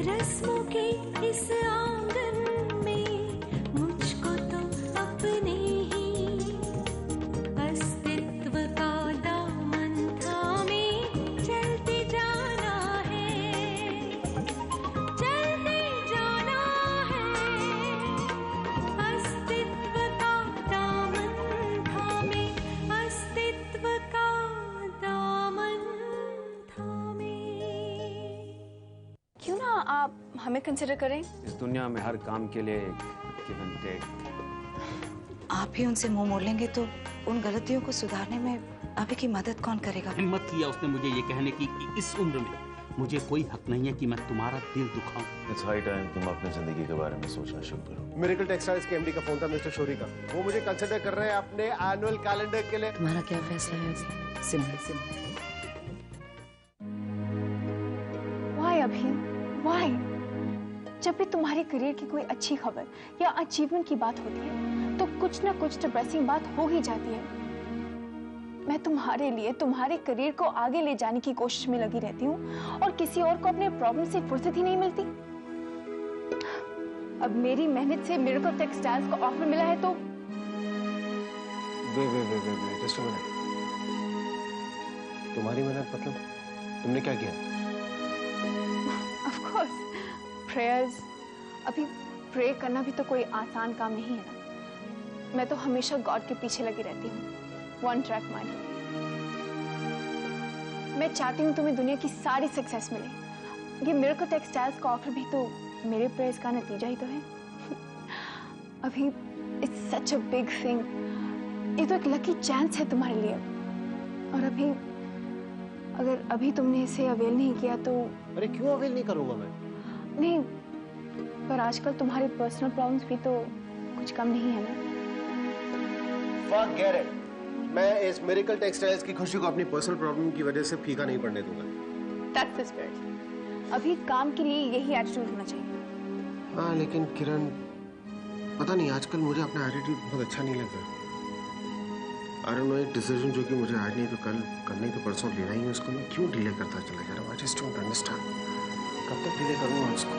रस्मों के इस आंगन में मुझको तो अपने ही अस्तित्व का दामन थामे चलते जाना है, चलते जाना है। अस्तित्व का दामन थामे, अस्तित्व का दामन थामे। क्यों ना आप हमें कंसिडर करें? इस दुनिया में हर काम के लिए गिव एंड टेक। आप ही उनसे मुंह मोड़ लेंगे तो उन गलतियों को सुधारने में अभी की मदद कौन करेगा? हिम्मत किया उसने मुझे ये कहने की कि इस उम्र में मुझे कोई हक नहीं है कि मैं तुम्हारा दिल दुखाऊं। इट्स हाई टाइम तुम अपनी जिंदगी के बारे में सोचना शुरू करो। मिरेकल टेक्सटाइल्स के एमडी का फोन था मिस्टर शोरी का। वो मुझे कंसिडर कर रहे हैं अपने एनुअल कैलेंडर के लिए। तुम्हारा क्या फैसला है? सिमरन, Why अभी? Why? जब भी तुम्हारे करियर की कोई अच्छी खबर या अचीवमेंट की बात होती है तो कुछ ना कुछ डिप्रेसिंग बात हो ही जाती है। मैं तुम्हारे लिए तुम्हारे करियर को आगे ले जाने की कोशिश में लगी रहती हूँ और किसी और को अपने प्रॉब्लम से फुर्सत ही नहीं मिलती। अब मेरी मेहनत से मिरेकल टेक्सटाइल्स को ऑफर मिला है तो वे जस्ट अ मिनट। तुम्हारी मेहनत मतलब तुमने क्या किया? Of course prayers. अभी प्रे करना भी तो कोई आसान काम नहीं है ना। मैं तो हमेशा गॉड के पीछे लगी रहती हूँ, वन ट्रैक माइंड। मैं चाहती हूँ तुम्हें दुनिया की सारी सक्सेस मिले। ये मिरेकल टेक्सटाइल्स का ऑफर भी तो मेरे प्रेयर्स का नतीजा ही तो है। अभी it's such a big thing. ये तो एक लकी चांस है तुम्हारे लिए। और अभी अगर अभी तुमने इसे अवेल नहीं किया तो। अरे क्यों अवेल नहीं करूंगा मैं? नहीं, पर आजकल तुम्हारे पर्सनल प्रॉब्लम्स भी तो कुछ कम नहीं है ना। Forget it. मैं इस मिरेकल टेक्सटाइल्स की खुशी को अपनी पर्सनल प्रॉब्लम की वजह से फीका नहीं पड़ने दूंगा। That's the spirit. अभी काम के लिए यही एटीट्यूड होना चाहिए। हाँ लेकिन किरण, पता नहीं आजकल मुझे अपना एटीट्यूड बहुत अच्छा नहीं लग रहा। I don't know, एक डिसीजन जो कि मुझे आज नहीं तो कल, कल नहीं तो परसों लेना ही है, उसको मैं क्यों डिले करता चला जा रहा हूँ? I just don't understand. कब तक डिले करूँगा उसको?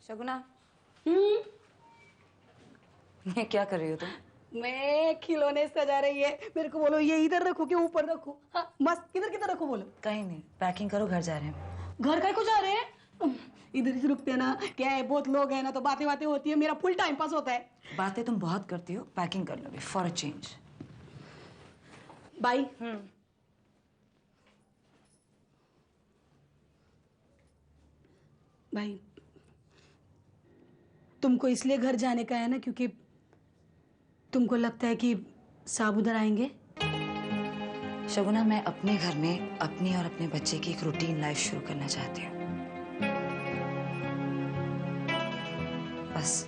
शगुना, ये क्या कर रही हो तुम? मैं खिलौने सजा रही है। मेरे को बोलो ये इधर रखो कि ऊपर रखो? हाँ, मस्त। किधर किधर रखो बोलो? कहीं नहीं, पैकिंग करो, घर जा रहे हैं। घर का को जा रहे हैं? इधर से रुकते ना, क्या है बहुत लोग हैं ना तो बातें बातें होती है, मेरा फुल टाइम पास होता है। बातें तुम बहुत करती हो, पैकिंग कर लो फॉर अ चेंज। बाई। भाई तुमको इसलिए घर जाने का है ना क्योंकि तुमको लगता है कि साहब उधर आएंगे? शगुना, मैं अपने घर में अपनी और अपने बच्चे की एक रूटीन लाइफ शुरू करना चाहती हूँ। बस।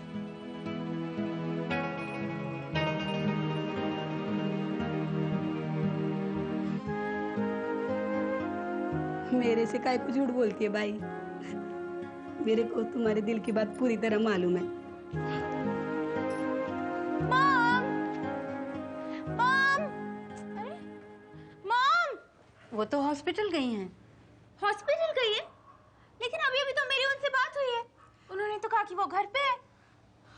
मेरे से काहे को झूठ बोलती है भाई? मेरे को तुम्हारे दिल की बात पूरी तरह मालूम है। मॉम! मॉम! अरे मॉम! वो तो हॉस्पिटल गई हैं। हॉस्पिटल गई है? लेकिन अभी अभी तो मेरी उनसे बात हुई है। उन्होंने तो कहा कि वो घर पे है।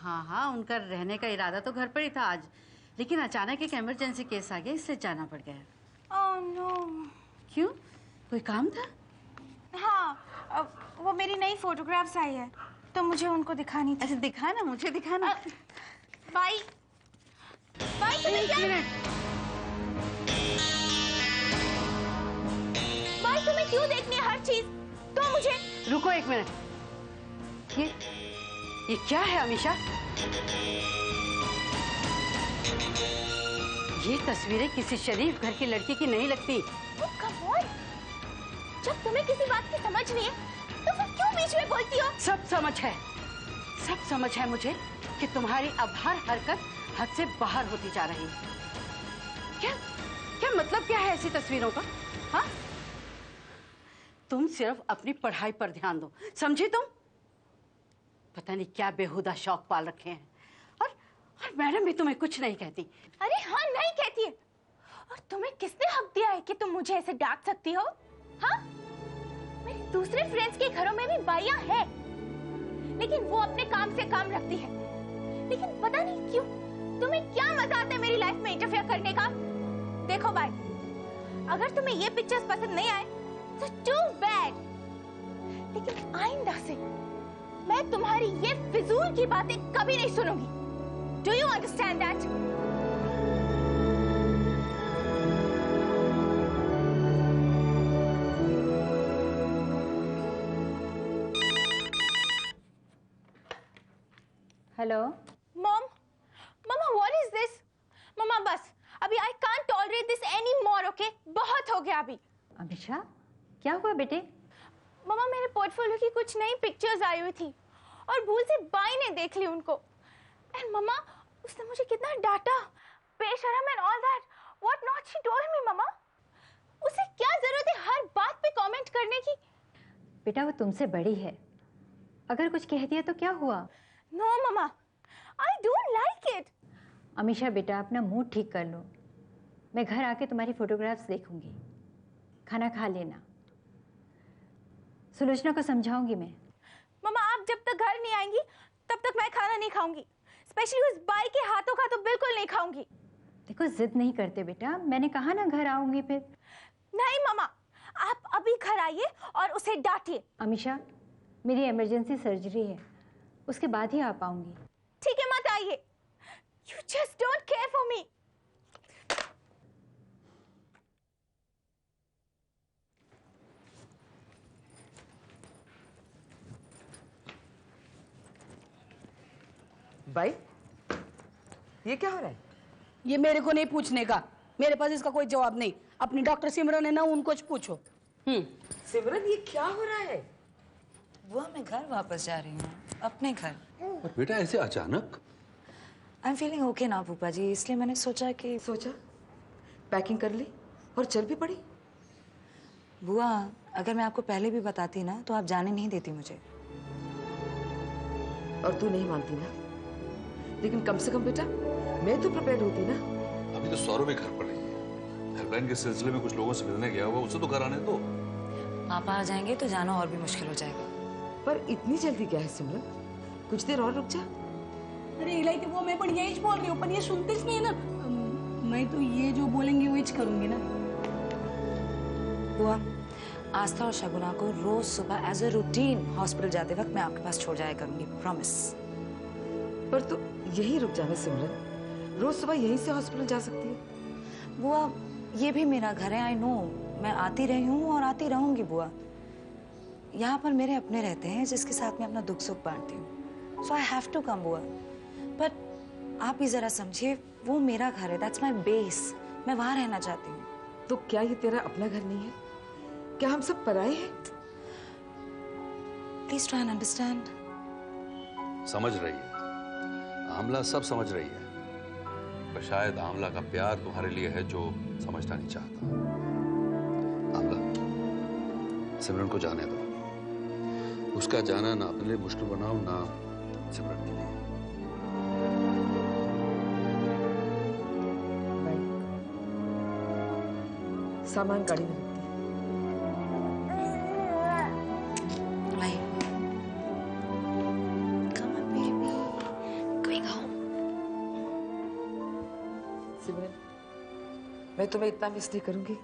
हाँ हाँ, उनका रहने का इरादा तो घर पर ही था आज, लेकिन अचानक एक इमरजेंसी केस आ गया, इससे जाना पड़ गया। Oh no. क्यों, कोई काम था? हाँ, वो मेरी नई फोटोग्राफ्स आई है तो मुझे उनको दिखानी थी। अच्छा दिखाना, मुझे दिखाना। भाई भाई तुम्हें क्या? भाई तुम्हें क्यों देखनी है हर चीज? तो मुझे रुको एक मिनट। ये क्या है अमीशा? ये तस्वीरें किसी शरीफ घर की लड़की की नहीं लगती। कम ऑन, जब तुम्हें किसी बात की समझ नहीं है तो फिर क्यों बीच में बोलती हो? सब समझ है मुझे कि तुम्हारी अब हर हरकत हद से बाहर होती जा रही है। क्या मतलब क्या है ऐसी तस्वीरों का? हाँ, तुम सिर्फ अपनी पढ़ाई पर ध्यान दो, समझी? तुम पता नहीं क्या बेहुदा शौक पाल रखे हैं। और मैडम भी तुम्हें कुछ नहीं कहती। अरे हाँ, नहीं कहती है। और तुम्हें किसने हक दिया है कि तुम मुझे ऐसे डांट सकती हो? हाँ, मेरे दूसरे फ्रेंड्स के घरों में भी बाइयां हैं, लेकिन वो अपने काम से काम रखती है। लेकिन पता नहीं क्यों तुम्हें क्या मजा आता है मेरी लाइफ में इंटरफेयर करने का। देखो भाई, अगर तुम्हें ये पिक्चर्स पसंद नहीं आए तो टू बैड, लेकिन आइंदा से मैं तुम्हारी ये फिजूल की बातें कभी नहीं सुनूंगी। Do you understand that? Hello mom, मम्मा व्हाट इज दिस? मम्मा बस अभी I can't tolerate this any more, okay? बहुत हो गया अभी। अमीशा, क्या हुआ बेटे? मम्मा मेरे पोर्टफोलियो की कुछ नई पिक्चर्स आई हुई थी और भूल से बाई ने देख ली उनको। एंड मम्मा उसने मुझे कितना डांटा, बेशरम and all that, what not she told me. मम्मा उसे क्या जरूरत है हर बात पे कमेंट करने की? बेटा वो तुमसे बड़ी है, अगर कुछ कह दिया तो क्या हुआ? नो मम्मा, I don't like it. Amisha बेटा अपना मूड ठीक कर लो, मैं घर आके तुम्हारी फोटोग्राफ्स देखूंगी, खाना खा लेना। सुलोचना को समझाऊंगी मैं। मम्मा आप जब तक घर नहीं आएंगी तब तक मैं खाना नहीं खाऊंगी, स्पेशली उस बाई के हाथों का तो बिल्कुल नहीं खाऊंगी। देखो जिद नहीं करते बेटा, मैंने कहा ना घर आऊंगी फिर। नहीं मम्मा, आप अभी घर आइए और उसे डांटिए। अमीशा मेरी इमरजेंसी सर्जरी है, उसके बाद ही आ पाऊंगी। ठीक है मत आइए, you just don't care for me. भाई ये क्या हो रहा है? ये मेरे को नहीं पूछने का, मेरे पास इसका कोई जवाब नहीं। अपनी डॉक्टर सिमरन है ना, उनको पूछो। सिमरन ये क्या हो रहा है? बुआ मैं घर वापस जा रही हूँ, अपने घर। और बेटा ऐसे अचानक? आई एम फीलिंग ओके ना फूफा जी, इसलिए मैंने सोचा कि पैकिंग कर ली और चल भी पड़ी। बुआ अगर मैं आपको पहले भी बताती ना तो आप जाने नहीं देती मुझे। और तू नहीं मानती ना, लेकिन कम से कम बेटा मैं तो प्रिपेयर्ड होती ना। अभी तो सौरभ भी घर पर नहीं है, हेल्पलाइन के सिलसिले में कुछ लोगों से मिलने गया हुआ, उसे तो घर आने दो। पापा आ जाएंगे तो जाना और भी मुश्किल हो जाएगा। पर इतनी जल्दी क्या है सिमरन, कुछ देर और रुक जा। अरे इलाई वो मैं पण यही बोल रही हूँ, पर ये सुनते नहीं है ना। मैं तो ये जो बोलेंगे वही करूंगी ना। बुआ आस्था और शगुना को रोज सुबह एज ए रूटीन हॉस्पिटल जाते वक्त मैं आपके पास छोड़ जाया करूंगी, प्रॉमिस। पर तो यही रुक जाना सिमरन, रोज सुबह यहीं से हॉस्पिटल जा सकती है। बुआ ये भी मेरा घर है, आई नो, मैं आती रही हूँ और आती रहूंगी बुआ। यहाँ पर मेरे अपने रहते हैं जिसके साथ मैं अपना दुख सुख बांटती हूँ, सो आई हैव टू कम बुआ। बट आप भी जरा समझिए, वो मेरा घर है, दैट्स माय बेस, मैं वहां रहना चाहती हूँ। तो क्या ये तेरा अपना घर नहीं है? क्या हम सब पराए हैं? Please try and understand. समझ रही है आमला, सब समझ रही है, पर शायद आमला का प्यार तुम्हारे लिए है जो समझना नहीं चाहता। आमला सिमरन को जाने दो, उसका जाना ना अपने लिए मुश्किल बनाओ ना सिमरन के लिए। सामान गाड़ी में रखती है। Come on, baby. Going home. सिमरन मैं तुम्हें इतना मिस नहीं करूंगी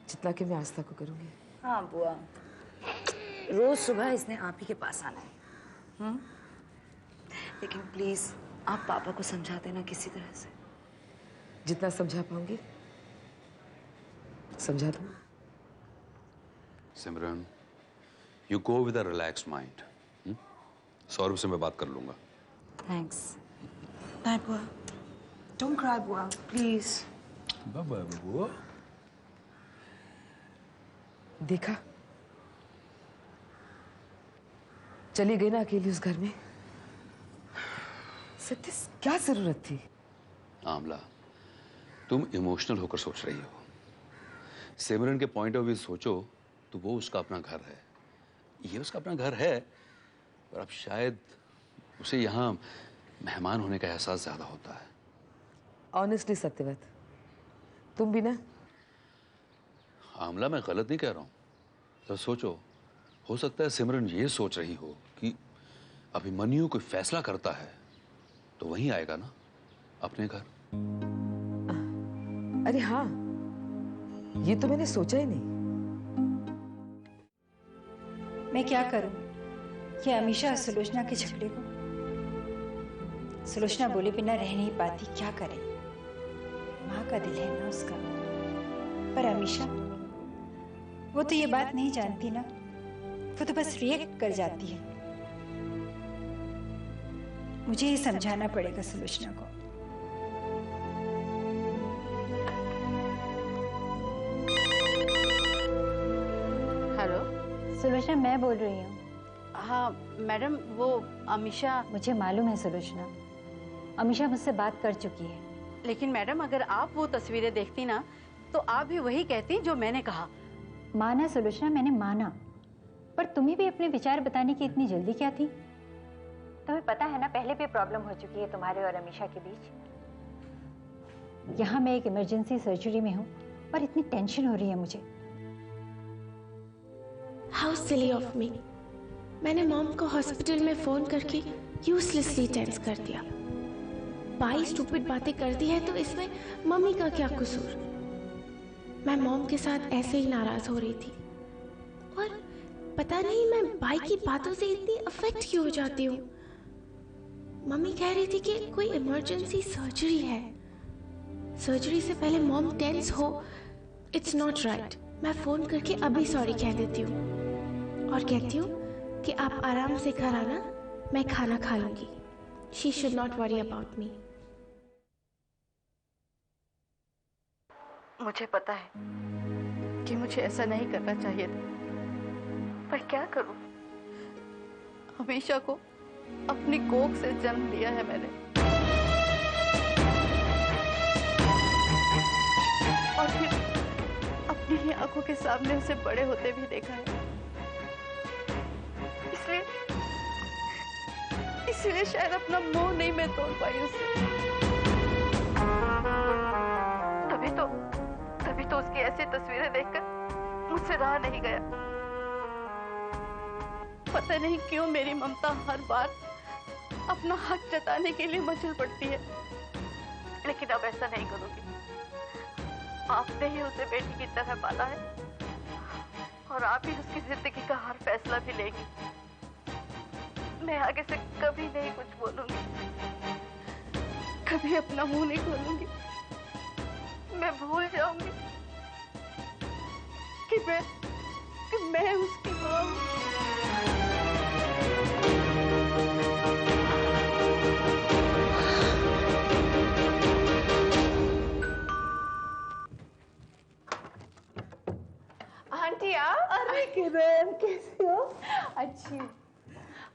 जितना कि मैं आस्था को करूंगी। हाँ बुआ, रोज सुबह इसने आप ही के पास आना है। लेकिन प्लीज आप पापा को समझा देना किसी तरह से। जितना समझा पाऊंगी समझा दूं। Simran you go with a relaxed mind. Saurabh से मैं बात कर लूंगा। थैंक्स। बाय बुआ। डोंट क्राई बुआ, प्लीज। बाय बाय बुआ। देखा, चली गई ना अकेली उस घर में। सत्य क्या जरूरत थी? आमला तुम इमोशनल होकर सोच रही हो, सिमरन के पॉइंट ऑफ व्यू सोचो तो वो उसका अपना घर है, ये उसका अपना घर है, पर अब शायद उसे यहाँ मेहमान होने का एहसास ज्यादा होता है। ऑनेस्टली सत्यवत, तुम भी ना? आमला मैं गलत नहीं कह रहा हूँ। तो सोचो, हो सकता है सिमरन ये सोच रही हो कि अभिमन्यु कोई फैसला करता है तो वहीं आएगा ना, अपने घर। अरे हाँ, ये तो मैंने सोचा ही नहीं। मैं क्या करूं ये अमीशा और सुलोचना के झगड़े को? सुलोचना बोले बिना रह नहीं पाती, क्या करे? माँ का दिल है ना उसका। पर अमीशा, वो तो ये बात नहीं जानती ना, वो तो बस रिएक्ट कर जाती है। मुझे ये समझाना पड़ेगा सुलोचना को। हेलो सुलोचना, मैं बोल रही हूँ। हाँ मैडम, वो अमीशा। मुझे मालूम है सुलोचना, अमीशा मुझसे बात कर चुकी है। लेकिन मैडम, अगर आप वो तस्वीरें देखती ना तो आप भी वही कहती जो मैंने कहा। माना सुलोचना, मैंने माना, पर तुम्हें भी अपने विचार बताने की इतनी जल्दी क्या थी? तुम्हें पता है ना, पहले भी प्रॉब्लम हो चुकी है तुम्हारे और अमीशा के बीच। यहाँ मैं एक इमरजेंसी सर्जरी में हूँ और इतनी टेंशन हो रही है मुझे। How silly of me. मैंने मॉम को हॉस्पिटल में फोन करके यूजलेसली टेंस कर दिया। बाई स्टूपिड बातें कर दी है तो इसमें मम्मी का क्या कसूर? मैं मॉम के साथ ऐसे ही नाराज हो रही थी और पता नहीं मैं बाई की बातों से इतनी अफेक्ट क्यों हो जाती हूँ। मम्मी कह रही थी कि कोई इमरजेंसी सर्जरी है, सर्जरी से पहले मॉम टेंस हो, इट्स नॉट राइट। मैं फोन करके अभी सॉरी कह देती हूँ और कहती हूँ कि आप आराम से घर आना, मैं खाना खा लूंगी। She should not worry about me. मुझे पता है कि मुझे ऐसा नहीं करना चाहिए था, पर क्या करूं? अमीशा को अपनी कोख से जन्म दिया है मैंने, और फिर अपनी ही आंखों के सामने उसे बड़े होते भी देखा है। इसलिए शायद अपना मोह नहीं मैं तोड़ पाई उससे। तभी तो उसकी ऐसी तस्वीरें देखकर मुझसे रहा नहीं गया। पता नहीं क्यों मेरी ममता हर बार अपना हक जताने के लिए मचल पड़ती है, लेकिन अब ऐसा नहीं करूंगी। आपने ही उसे बेटी की तरह पाला है और आप ही उसकी जिंदगी का हर फैसला भी लेंगी। मैं आगे से कभी नहीं कुछ बोलूंगी, कभी अपना मुंह नहीं खोलूंगी। मैं भूल जाऊंगी कि मैं उसकी मां हूं। आंटी आप? अरे किरण, कैसी हो? अच्छी।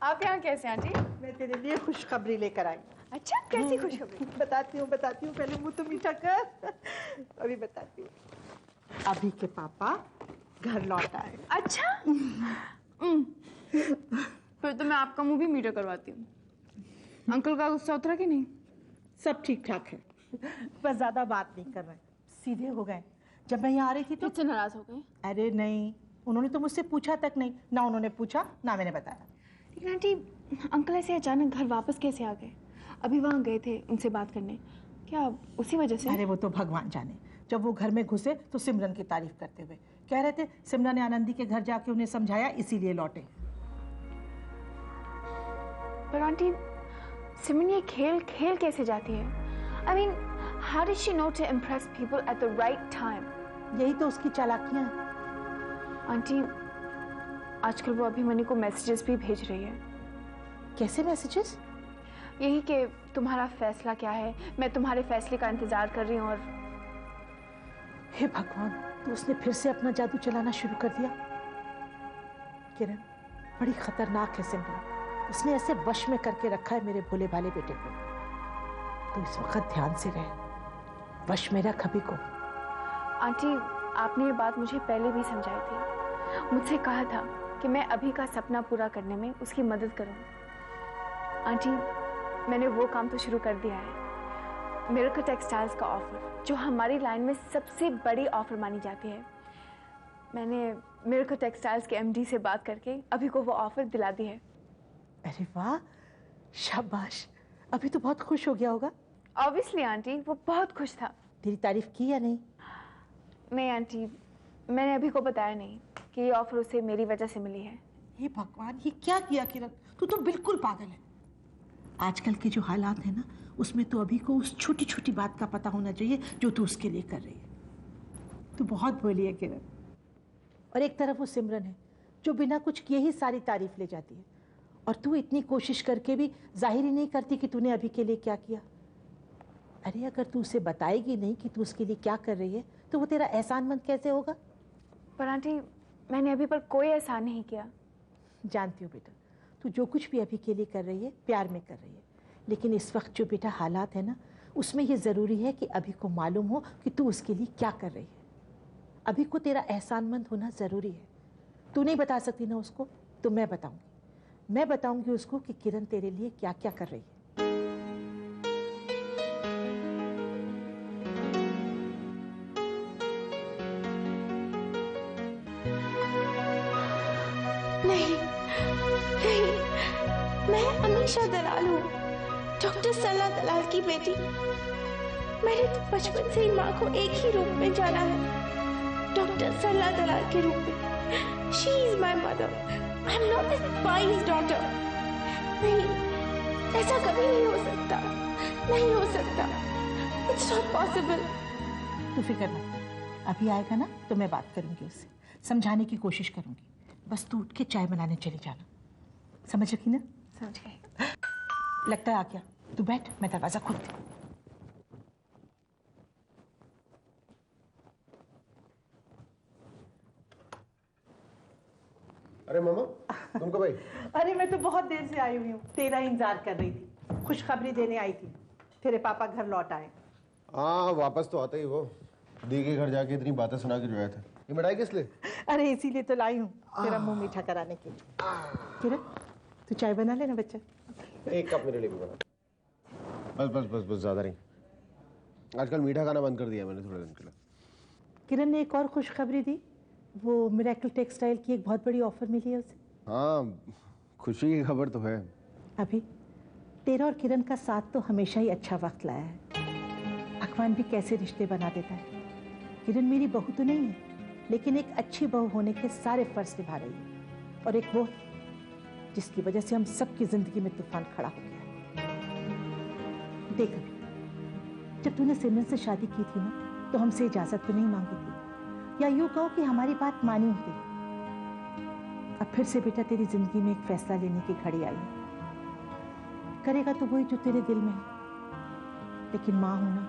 आप यहाँ कैसे आंटी? मैं तेरे लिए खुशखबरी लेकर आई। अच्छा, कैसी खुशखबरी? बताती हूँ पहले मुंह तो मीठा कर। अभी बताती हूँ। अभी के पापा घर लौट आए। अच्छा। फिर तो मैं आपका मुंह भी मीठा करवाती हूँ। अंकल का गुस्सा उतरा कि नहीं? सब ठीक ठाक है, बस ज्यादा बात नहीं कर रहे, सीधे हो गए। जब मैं यहाँ आ रही थी तो मुझसे नाराज हो गए? अरे नहीं, उन्होंने तो मुझसे पूछा तक नहीं, ना उन्होंने पूछा ना मैंने बताया। लेकिन आंटी, अंकल ऐसे अचानक घर वापस कैसे आ गए? अभी वहाँ गए थे उनसे बात करने, क्या उसी वजह से? अरे वो तो भगवान जाने। जब वो घर में घुसे तो सिमरन की तारीफ करते हुए कह रहे थे सिमरन ने आनंदी के घर जाके उन्हें समझाया, इसीलिए लौटे। पर आंटी, सिमरन ये खेल कैसे जाती है? I mean, how does she know to impress people at the right time? यही तो उसकी चालाकियां हैं। आंटी, आजकल वो अभिमन्यु को मैसेजेस भी भेज रही है। कैसे मैसेजेस? यही कि तुम्हारा फैसला क्या है, मैं तुम्हारे फैसले का इंतजार कर रही हूँ। और हे भगवान, तो उसने फिर से अपना जादू चलाना शुरू कर दिया। किरण, बड़ी खतरनाक है सिमरन। उसने ऐसे वश में करके रखा है मेरे भोले भाले बेटे को। तो इस वक्त ध्यान से रहे, वश में रख अभी को। आंटी, आपने ये बात मुझे पहले भी समझाई थी। मुझसे कहा था कि मैं अभी का सपना पूरा करने में उसकी मदद करूं। आंटी, मैंने वो काम तो शुरू कर दिया है। मिरेकल टेक्सटाइल्स का ऑफर, जो हमारी लाइन में सबसे बड़ी ऑफर मानी जाती है, मैंने मिरेकल टेक्सटाइल्स के एमडी से बात करके अभी को वो ऑफर दिला दी है। अरे वाह, शाबाश। अभी तो बहुत खुश हो गया होगा। ऑब्वियसली आंटी, वो बहुत खुश था। तेरी तारीफ की या नहीं? नहीं आंटी, मैंने अभी को बताया नहीं कि ये ऑफर उसे मेरी वजह से मिली है। हे भगवान, ये क्या किया किरण? तू तो बिल्कुल पागल है। आजकल के जो हालात है ना, उसमें तो अभी को उस छोटी छोटी बात का पता होना चाहिए जो तू उसके लिए कर रही है। तू बहुत भोली है किरण। और एक तरफ वो सिमरन है जो बिना कुछ किए ही सारी तारीफ ले जाती है, और तू इतनी कोशिश करके भी जाहिर ही नहीं करती कि तूने अभी के लिए क्या किया। अरे अगर तू उसे बताएगी नहीं कि तू उसके लिए क्या कर रही है तो वो तेरा एहसानमंद कैसे होगा? पर आंटी, मैंने अभी पर कोई एहसान नहीं किया। जानती हूँ बेटा, तू जो कुछ भी अभी के लिए कर रही है प्यार में कर रही है, लेकिन इस वक्त जो बेटा हालात है ना, उसमें ये ज़रूरी है कि अभी को मालूम हो कि तू उसके लिए क्या कर रही है। अभी को तेरा एहसानमंद होना ज़रूरी है। तू नहीं बता सकती ना उसको, तो मैं बताऊंगी। मैं बताऊंगी उसको कि किरण तेरे लिए क्या क्या कर रही है। नहीं नहीं, मैं अमीशा दलाल हूँ, डॉक्टर सल्ला दलाल की बेटी। मैंने तो बचपन से ही माँ को एक ही रूप में जाना है, डॉक्टर सल्ला दलाल के रूप में। She is my mother, I am not this बाईज डॉटर। नहीं, ऐसा कभी नहीं हो सकता, नहीं हो सकता। It's not possible. तू फिक्र मत कर, अभी आएगा ना तो मैं बात करूंगी उससे, समझाने की कोशिश करूंगी। बस तू उठ के चाय बनाने चली जाना, समझ रखी ना? समझ गई। लगता है आ गया, तू बैठ, मैं दरवाजा खोलती हूँ। अरे मामा, तुम कब आई? अरे मैं तो बहुत देर से आई हुई हूँ, तेरा इंतजार कर रही थी। खुशखबरी देने आई थी, तेरे पापा घर लौट आए। हाँ, वापस तो आते ही वो दी के घर जाके इतनी बातें सुना के जो आया था। ये मिठाई किस लिए? अरे इसीलिए तो लाई हूँ, तेरा मुंह मीठा कराने के लिए। किरण, तू चाय बना लेना बच्चा। एक कप मेरे लिए भी बना। बस बस बस बस, ज्यादा नहीं। आजकल मीठा खाना बंद कर दिया मैंने थोड़े दिन के लिए। किरण ने एक और खुशखबरी दी, वो मिरेकल टेक्सटाइल की एक बहुत बड़ी ऑफर मिली है उसे। हाँ, खुशी की खबर तो है। अभी तेरा और किरण का साथ तो हमेशा ही अच्छा वक्त लाया है। भगवान भी कैसे रिश्ते बना देता है। किरण मेरी बहू तो नहीं है, लेकिन एक अच्छी बहू होने के सारे फर्ज निभा रही है, और एक वो जिसकी वजह से हम सबकी जिंदगी में तूफान खड़ा हो गया है। देख अभी, जब तूने सिमरन से शादी की थी ना, तो हमसे इजाजत तो नहीं मांगी थी, या यूं कहो कि हमारी बात मानी होती। अब फिर से बेटा तेरी जिंदगी में एक फैसला लेने की घड़ी आई है। करेगा तो वही जो तेरे दिल में है, लेकिन मां हूं ना,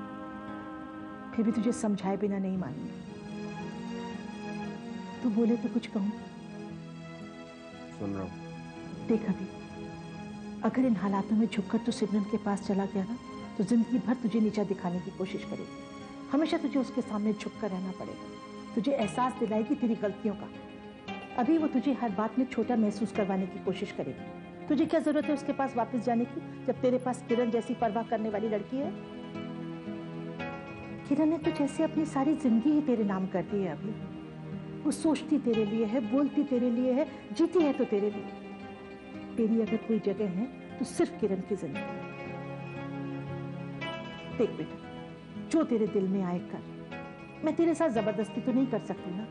फिर भी तुझे समझाए बिना नहीं मानूंगी। तू बोले तो कुछ कहूं? सुन रहा हूं। देख अभी, अगर इन हालातों में झुककर तू सिमरन के पास चला गया ना, तो जिंदगी भर तुझे नीचा दिखाने की कोशिश करेगी। हमेशा तुझे उसके सामने झुककर रहना पड़ेगा। तुझे एहसास दिलाएगी तेरी गलतियों का। अभी वो तुझे हर बात में छोटा महसूस करवाने की कोशिश करेगी। तुझे क्या जरूरत है उसके पास वापस जाने की, जब तेरे पास किरण जैसी परवाह करने वाली लड़की है? किरण ने तो जैसे अपनी सारी जिंदगी ही तेरे नाम कर दी है। अभी वो सोचती तेरे लिए है, बोलती तेरे लिए है, जीती है तो तेरे लिए। तेरी अगर कोई जगह है तो सिर्फ किरण की जिंदगी में। देख बेटा, जो तेरे दिल में आए कर। मैं तेरे साथ जबरदस्ती तो नहीं कर सकती ना,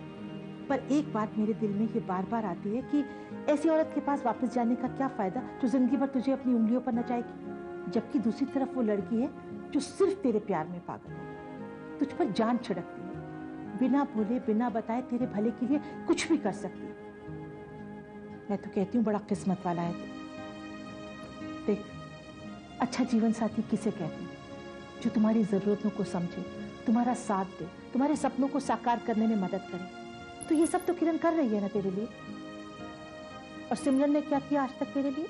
पर एक बात मेरे दिल में ये बार बार आती है कि ऐसी औरत के पास वापस जाने का क्या फायदा जो जिंदगी भर तुझे अपनी उंगलियों पर नचाएगी, जबकि दूसरी तरफ वो लड़की है जो सिर्फ तेरे प्यार में पागल है, तुझ पर जान छिड़कती है, बिना बोले बिना बताए तेरे भले के लिए कुछ भी कर सकती है। मैं तो कहती हूँ बड़ा किस्मत वाला है तू। देख, अच्छा जीवन साथी किसे कहते हैं? जो तुम्हारी जरूरतों को समझे, तुम्हारा साथ दे, तुम्हारे सपनों को साकार करने में मदद करे। तो ये सब तो किरण कर रही है ना तेरे लिए। और सिमरन ने क्या किया आज तक तेरे लिए?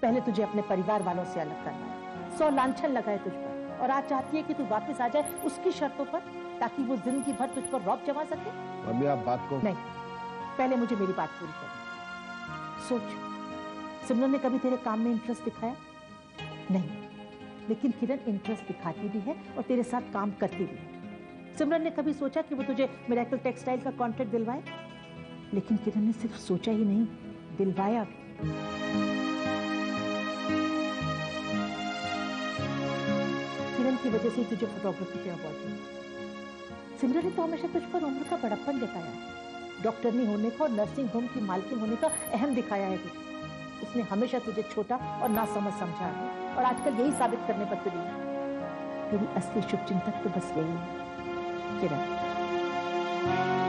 पहले तुझे अपने परिवार वालों से अलग करना, 100 लांछन लगाए तुझ पर, और आज चाहती है कि तू वापस आ जाए उसकी शर्तों पर, ताकि वो जिंदगी भर तुझ पर रौब जमा सके। मम्मी, आप बात को नहीं, पहले मुझे मेरी बात पूरी करनी। सोच, सिमरन ने कभी तेरे काम में इंटरेस्ट दिखाया? नहीं, लेकिन किरण इंटरेस्ट दिखाती भी है और तेरे साथ काम करती भी है। सिमरन ने कभी सोचा कि वो तुझे मिरेकल टेक्सटाइल का कॉन्ट्रैक्ट दिलवाए? लेकिन किरण ने सिर्फ सोचा ही नहीं, दिलवाया भी। किरण की वजह से ही तुझे फोटोग्राफी पे अवार्ड मिला। सिमरन ने तो हमेशा तुझ पर उम्र का बड़प्पन जताया, डॉक्टरनी होने का और नर्सिंग होम की मालकिन होने का अहम दिखाया है तुझे। उसने हमेशा तुझे छोटा और नासमझ समझा है और आजकल यही साबित करने पर तुली है। तेरी असली शुभचिंतक तो बस यही है किरण।